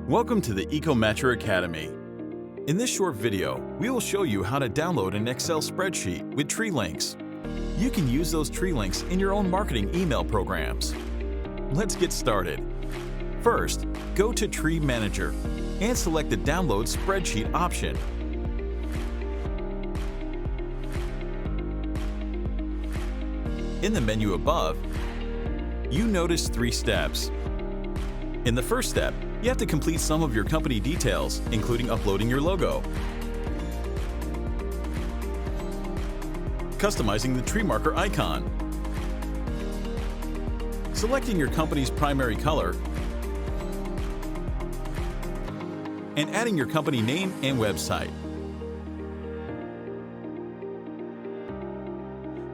Welcome to the EcoMatcher Academy. In this short video, we will show you how to download an Excel spreadsheet with tree links. You can use those tree links in your own marketing email programs. Let's get started. First, go to Tree Manager and select the Download Spreadsheet option. In the menu above, you notice 3 steps. In the first step, you have to complete some of your company details, including uploading your logo, customizing the tree marker icon, selecting your company's primary color, and adding your company name and website.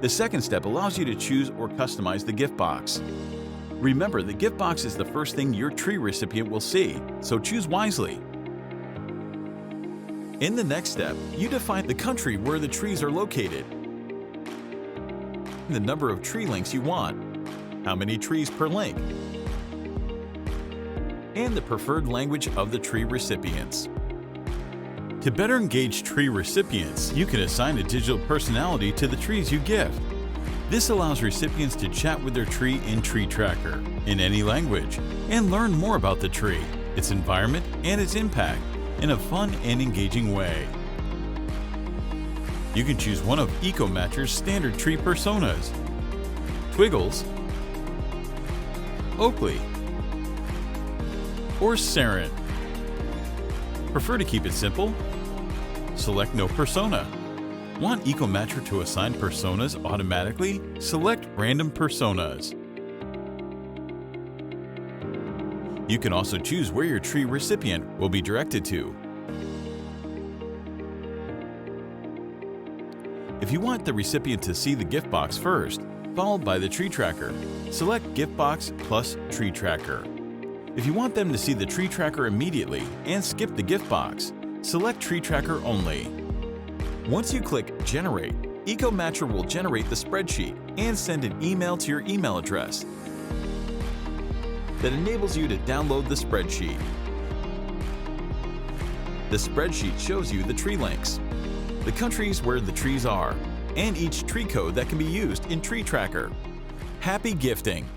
The second step allows you to choose or customize the gift box. Remember, the gift box is the first thing your tree recipient will see, so choose wisely. In the next step, you define the country where the trees are located, the number of tree links you want, how many trees per link, and the preferred language of the tree recipients. To better engage tree recipients, you can assign a digital personality to the trees you gift. This allows recipients to chat with their tree in Tree Tracker in any language and learn more about the tree, its environment, and its impact in a fun and engaging way. You can choose one of EcoMatcher's standard tree personas: Twiggles, Oakley, or Saren. Prefer to keep it simple? Select No Persona. Want EcoMatcher to assign personas automatically? Select Random Personas. You can also choose where your tree recipient will be directed to. If you want the recipient to see the gift box first, followed by the tree tracker, select Gift Box plus Tree Tracker. If you want them to see the tree tracker immediately and skip the gift box, select Tree Tracker only. Once you click Generate, EcoMatcher will generate the spreadsheet and send an email to your email address that enables you to download the spreadsheet. The spreadsheet shows you the tree links, the countries where the trees are, and each tree code that can be used in Tree Tracker. Happy gifting!